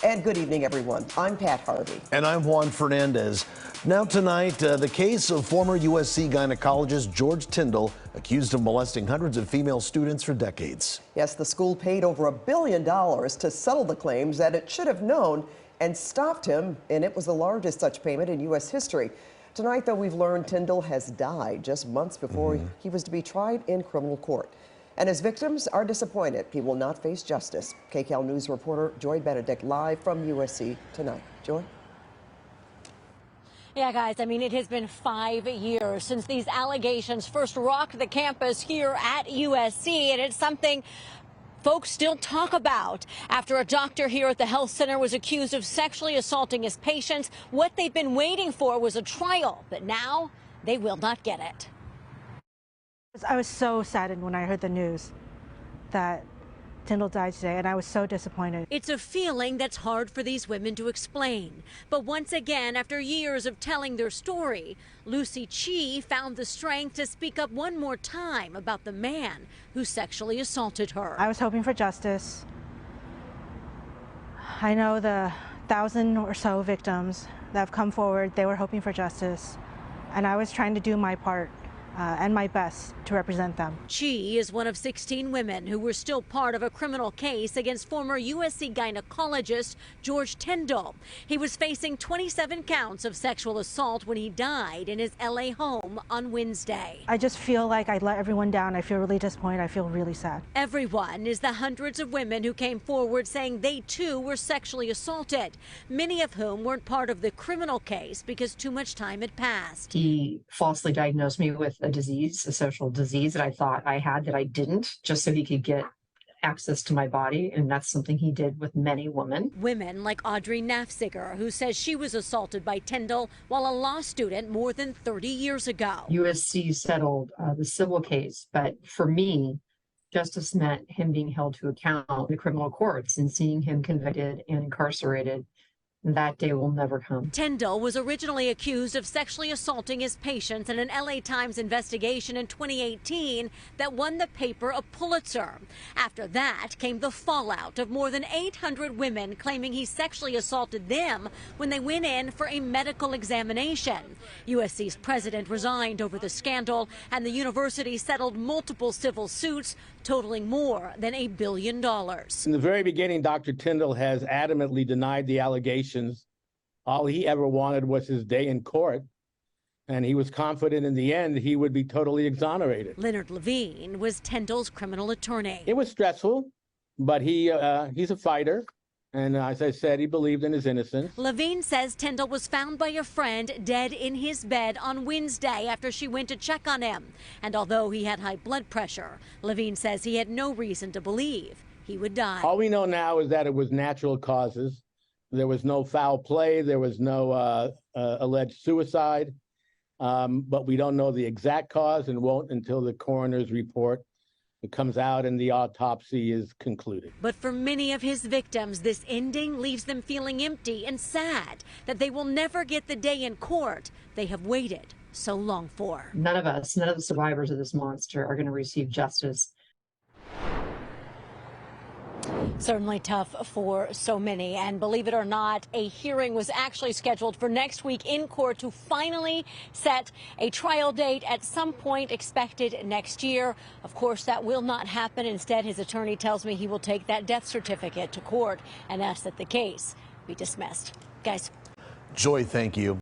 And good evening, everyone. I'm Pat Harvey. And I'm Juan Fernandez. Now tonight, the case of former USC gynecologist George Tyndall, accused of molesting hundreds of female students for decades. Yes, the school paid over $1 billion to settle the claims that it should have known and stopped him, and it was the largest such payment in U.S. history. Tonight, though, we've learned Tyndall has died just months before he was to be tried in criminal court. And his victims are disappointed he will not face justice. KCAL News reporter Joy Benedict live from USC tonight. Joy? Yeah, guys, I mean, it has been 5 years since these allegations first rocked the campus here at USC, and it's something folks still talk about. After a doctor here at the health center was accused of sexually assaulting his patients, what they've been waiting for was a trial, but now they will not get it. I was so saddened when I heard the news that Tyndall died today, and I was so disappointed. It's a feeling that's hard for these women to explain. But once again, after years of telling their story, Lucy Chi found the strength to speak up one more time about the man who sexually assaulted her. I was hoping for justice. I know the 1,000 or so victims that have come forward, they were hoping for justice, and I was trying to do my part and my best to represent them. Chi is one of 16 women who were still part of a criminal case against former USC gynecologist George Tyndall. He was facing 27 counts of sexual assault when he died in his LA home on Wednesday. I just feel like I let everyone down. I feel really disappointed. I feel really sad. Everyone is the hundreds of women who came forward saying they too were sexually assaulted, many of whom weren't part of the criminal case because too much time had passed. He falsely diagnosed me with a disease, a social disease that I thought I had that I didn't, just so he could get access to my body. And that's something he did with many women. Women like Audrey Nafziger, who says she was assaulted by Tyndall while a law student more than 30 years ago. USC settled the civil case, but for me, justice meant him being held to account in the criminal courts and seeing him convicted and incarcerated. That day will never come. Tyndall was originally accused of sexually assaulting his patients in an LA Times investigation in 2018 that won the paper a Pulitzer. After that came the fallout of more than 800 women claiming he sexually assaulted them when they went in for a medical examination. USC's president resigned over the scandal, and the university settled multiple civil suits totaling more than $1 billion. In the very beginning, Dr. Tyndall has adamantly denied the allegations. All he ever wanted was his day in court, and he was confident in the end he would be totally exonerated. Leonard Levine was Tyndall's criminal attorney. It was stressful, but he's a fighter. And as I said, he believed in his innocence. Levine says Tyndall was found by a friend dead in his bed on Wednesday after she went to check on him. And although he had high blood pressure, Levine says he had no reason to believe he would die. All we know now is that it was natural causes. There was no foul play. There was no alleged suicide. But we don't know the exact cause and won't until the coroner's report comes out and the autopsy is concluded. But for many of his victims, this ending leaves them feeling empty and sad that they will never get the day in court they have waited so long for. None of us, none of the survivors of this monster are going to receive justice. Certainly tough for so many, and believe it or not, a hearing was actually scheduled for next week in court to finally set a trial date at some point expected next year. Of course, that will not happen. Instead, his attorney tells me he will take that death certificate to court and ask that the case be dismissed. Guys. Joy, thank you.